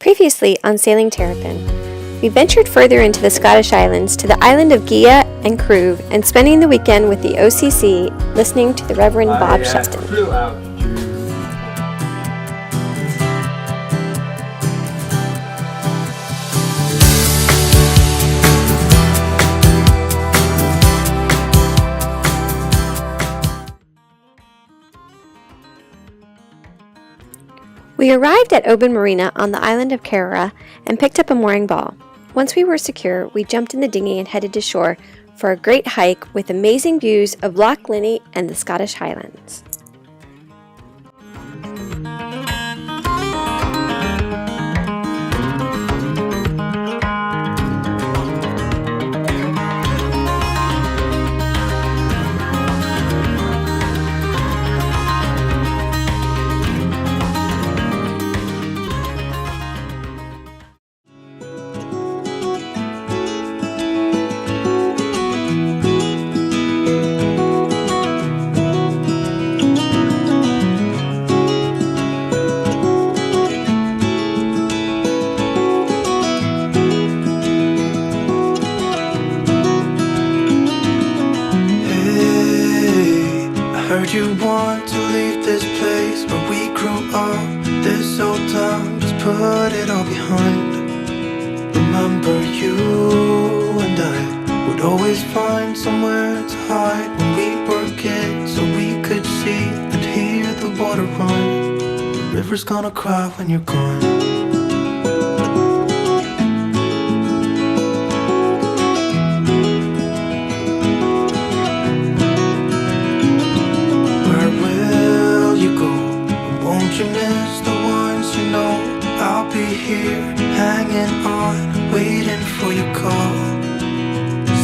Previously on Sailing Terrapin, we ventured further into the Scottish Islands to the island of Gia and Crewe and spending the weekend with the OCC listening to the Reverend Bob Shuston. We arrived at Oban Marina on the island of Kerrera and picked up a mooring ball. Once we were secure, we jumped in the dinghy and headed to shore for a great hike with amazing views of Loch Aline and the Scottish Highlands. You want to leave this place where we grew up, this old town, just put it all behind. Remember you and I would always find somewhere to hide when we were kids, so we could see and hear the water run. The river's gonna cry when you're gone. Here, hanging on, waiting for your call.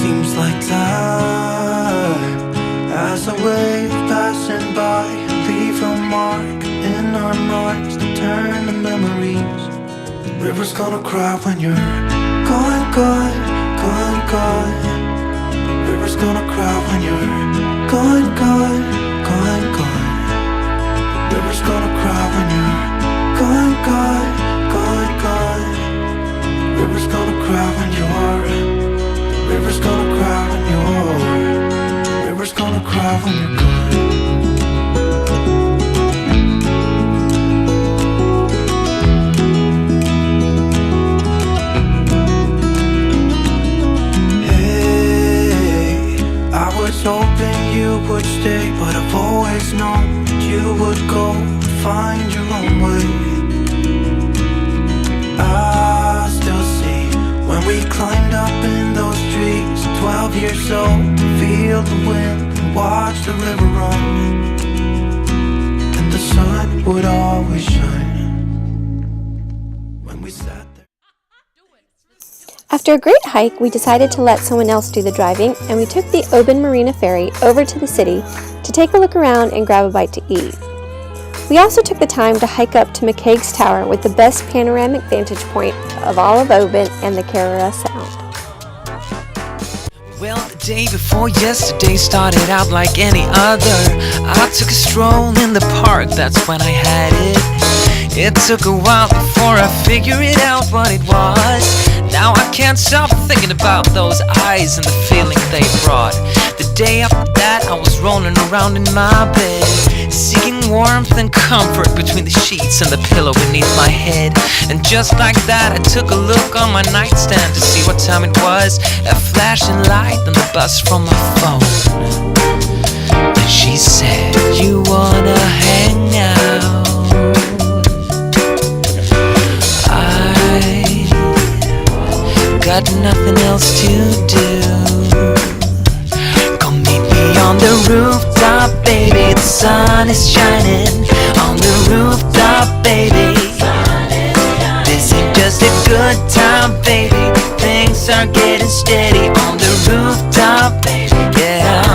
Seems like time as a wave passing by, leave a mark in our minds to turn to memories. The river's gonna cry when you're gone, gone, gone, gone. The river's gonna cry when you're gone, gone, gone, gone. The river's gonna cry when you're gone, gone, gone, gone. River's gonna cry when you're. River's gonna cry when you're. River's gonna cry when you're gone. Hey, I was hoping you would stay, but I've always known that you would go and find your own way. I still see when we climbed up in those trees, 12 years old, feel the wind and watch the river run, and the sun would always shine when we sat there. After a great hike, we decided to let someone else do the driving, and we took the Oban Marina ferry over to the city to take a look around and grab a bite to eat. We also took the time to hike up to McCaig's Tower with the best panoramic vantage point of all of Oban and the Kerrera Sound. Well, the day before yesterday started out like any other. I took a stroll in the park, that's when I had it. It took a while before I figured out what it was. Now I can't stop thinking about those eyes and the feeling they brought. The day after that I was rolling around in my bed, seeking warmth and comfort between the sheets and the pillow beneath my head. And just like that I took a look on my nightstand to see what time it was. A flashing light on the buzz from my phone. And she said, "You wanna hang out?" Got nothing else to do. Come meet me on the rooftop, baby. The sun is shining on the rooftop, baby. This ain't just a good time, baby. Things are getting steady on the rooftop, baby. Yeah.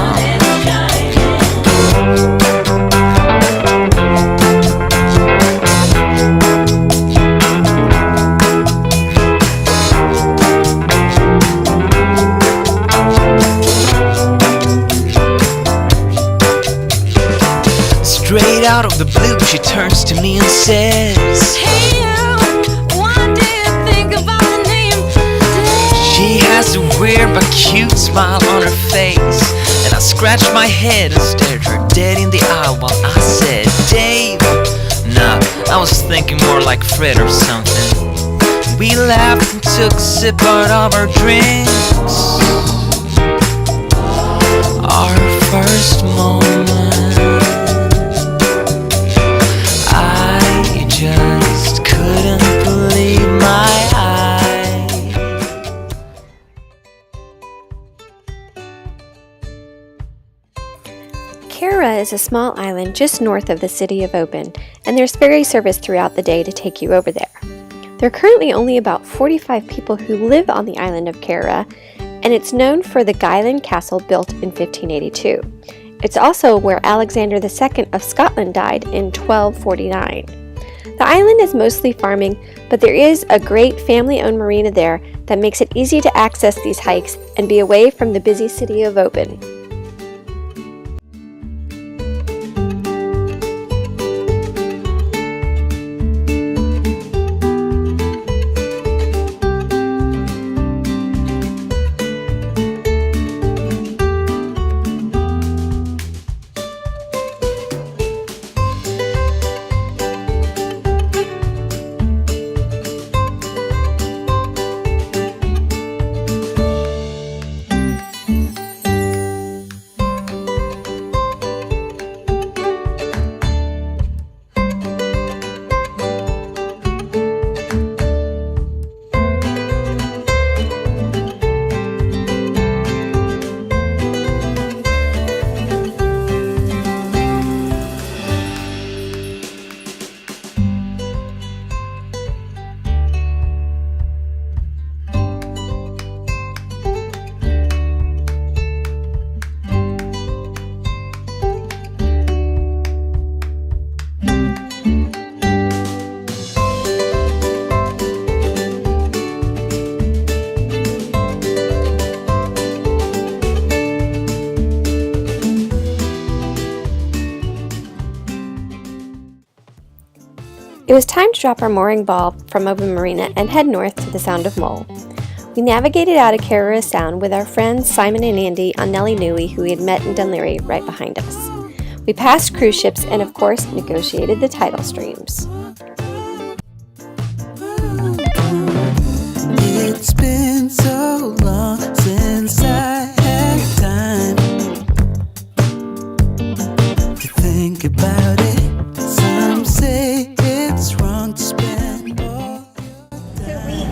Straight out of the blue, she turns to me and says, "Hey, you, one day smile on her face. And I scratched my head and stared her dead in the eye while I said, Dave. Nah, I was thinking more like Fred or something. We laughed and took a sip out of our drinks. Our first moment, I just couldn't believe my eyes. Kerrera is a small island just north of the city of Oban, and there's ferry service throughout the day to take you over there. There are currently only about 45 people who live on the island of Kerrera, and it's known for the Guyland Castle built in 1582. It's also where Alexander II of Scotland died in 1249. The island is mostly farming, but there is a great family-owned marina there that makes it easy to access these hikes and be away from the busy city of Oban. It was time to drop our mooring ball from Oban Marina and head north to the Sound of Mull. We navigated out of Kerrera Sound with our friends Simon and Andy on Nellie Nui, who we had met in Dunleary, right behind us. We passed cruise ships and, of course, negotiated the tidal streams. It's been so long since I had time to think about it. Some say it's wrong to spend all. So we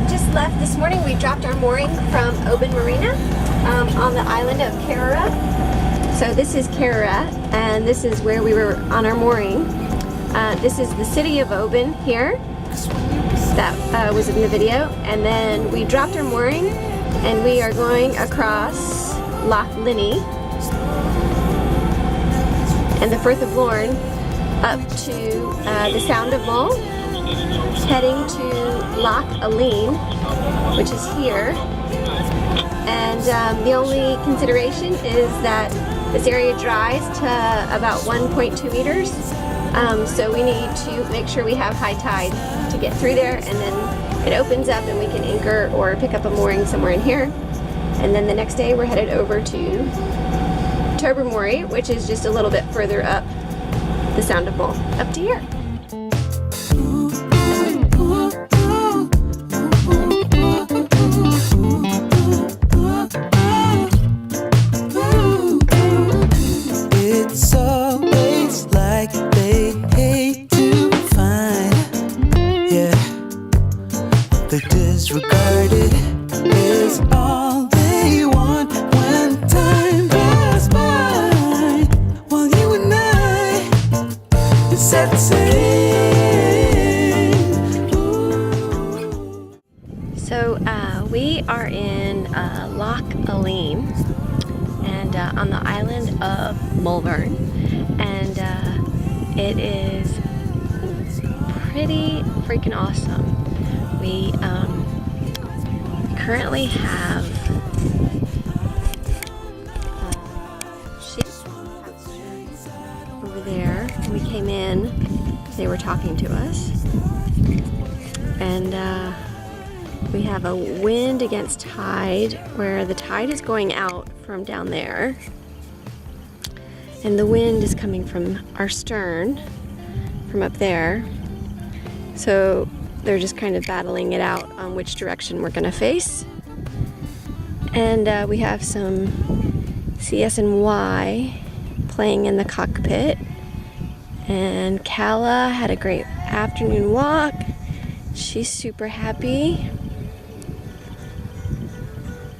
just left this morning. We dropped our mooring from Oban Marina on the island of Kerrera. So this is Kerrera, and this is where we were on our mooring. This is the city of Oban here. That was in the video. And then we dropped our mooring, and we are going across Loch Aline and the Firth of Lorne up to the Sound of Mull, heading to Loch Aline, which is here. And the only consideration is that this area dries to about 1.2 meters. So we need to make sure we have high tide to get through there, and then it opens up and we can anchor or pick up a mooring somewhere in here. And then the next day we're headed over to Tobermory, which is just a little bit further up the Sound of Mull, up to here. It's always like they hate to find, yeah, they disregard it is all they want when time goes by, while you and I set sail. So we are in Loch Aline and on the island of Mulvern, and it is pretty freaking awesome. We currently have sheep over there. We came in, they were talking to us, and We have a wind against tide where the tide is going out from down there. And the wind is coming from our stern, from up there. So they're just kind of battling it out on which direction we're gonna face. And we have some CS and Y playing in the cockpit. And Kala had a great afternoon walk. She's super happy.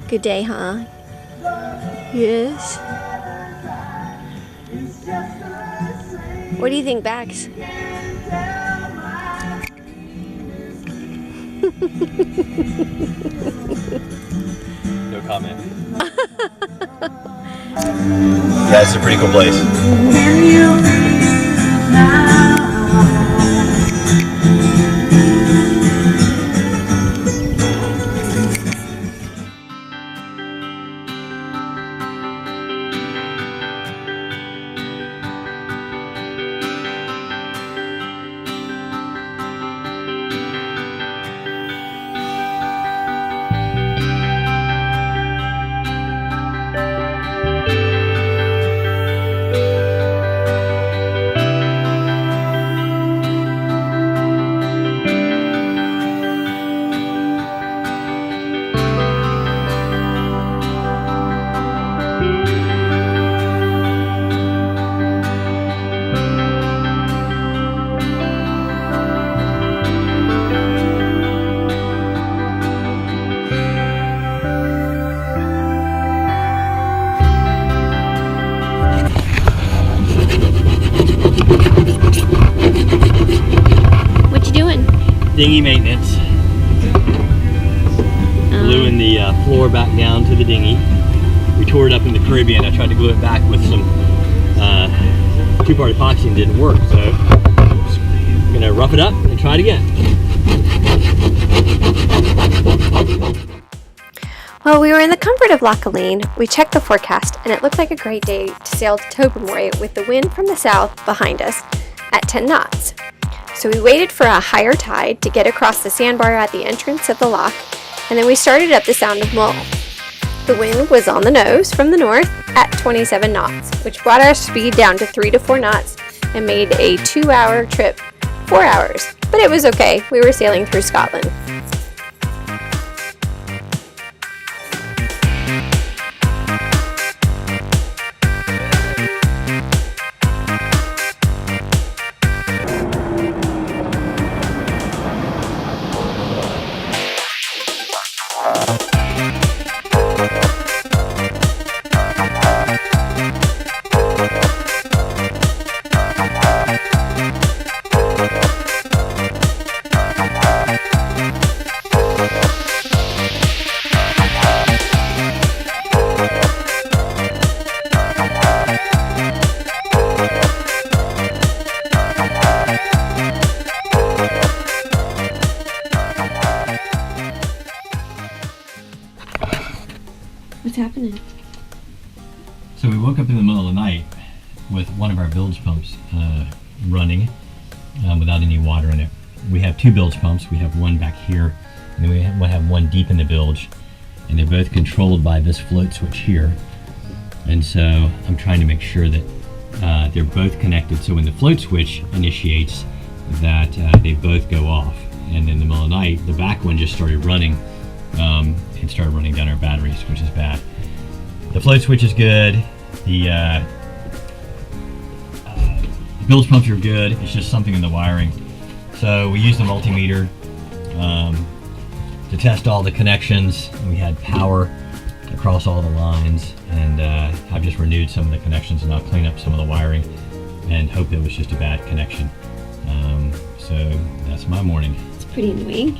Good day, huh? Yes. What do you think, Bax? No comment. Yeah, it's a pretty cool place. Dinghy maintenance. Gluing the floor back down to the dinghy. We tore it up in the Caribbean. I tried to glue it back with some two-part epoxy and didn't work. So I'm gonna rough it up and try it again. While we were in the comfort of Loch Aline, we checked the forecast and it looked like a great day to sail to Tobermory with the wind from the south behind us at 10 knots. So we waited for a higher tide to get across the sandbar at the entrance of the loch, and then we started up the Sound of Mull. The wind was on the nose from the north at 27 knots, which brought our speed down to 3 to 4 knots and made a 2-hour trip 4 hours. But it was okay, we were sailing through Scotland. What's happening? So we woke up in the middle of the night with one of our bilge pumps running without any water in it. We have two bilge pumps. We have one back here, and then we have one deep in the bilge, and they're both controlled by this float switch here. And so I'm trying to make sure that they're both connected, so when the float switch initiates, that they both go off. And in the middle of the night, the back one just started running. It started running down our batteries, which is bad. The float switch is good. The bilge pumps are good. It's just something in the wiring. So we used a multimeter to test all the connections. We had power across all the lines, and I've just renewed some of the connections, and I'll clean up some of the wiring and hope it was just a bad connection. So that's my morning. It's pretty annoying.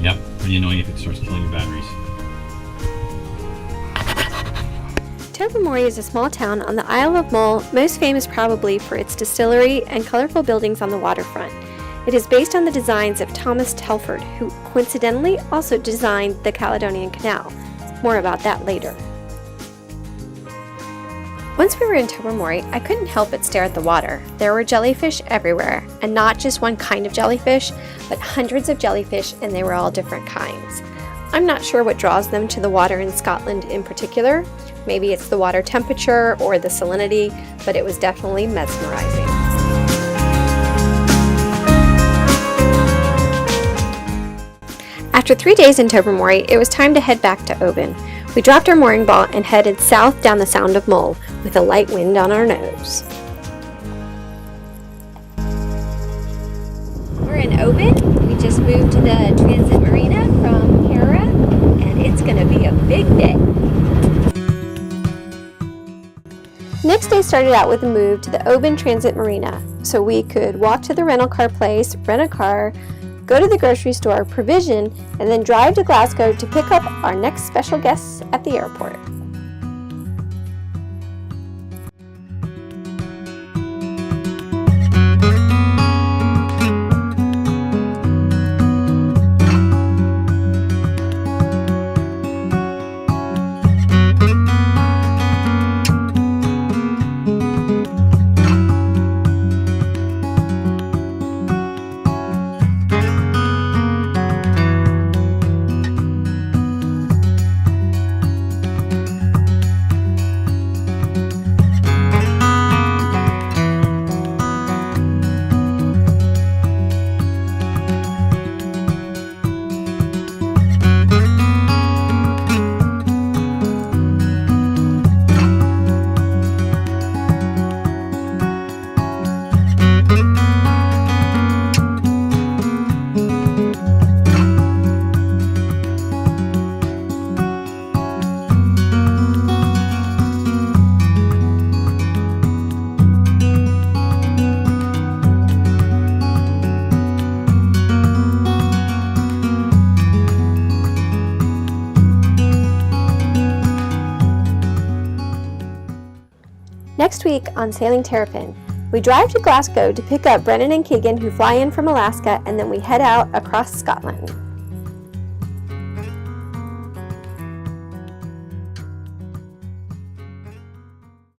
Yep, pretty annoying if it starts killing your batteries. Tobermory is a small town on the Isle of Mull, most famous probably for its distillery and colorful buildings on the waterfront. It is based on the designs of Thomas Telford, who coincidentally also designed the Caledonian Canal. More about that later. Once we were in Tobermory, I couldn't help but stare at the water. There were jellyfish everywhere, and not just one kind of jellyfish, but hundreds of jellyfish, and they were all different kinds. I'm not sure what draws them to the water in Scotland in particular. Maybe it's the water temperature or the salinity, but it was definitely mesmerizing. After 3 days in Tobermory, it was time to head back to Oban. We dropped our mooring ball and headed south down the Sound of Mull with a light wind on our nose. We're in Oban. We just moved to the transit marina from Kerrera, and it's going to be a big day. Next day started out with a move to the Oban Transit Marina, so we could walk to the rental car place, rent a car, go to the grocery store, provision, and then drive to Glasgow to pick up our next special guests at the airport. Next week on SailingTerrapin, we drive to Glasgow to pick up Brennan and Keegan, who fly in from Alaska, and then we head out across Scotland.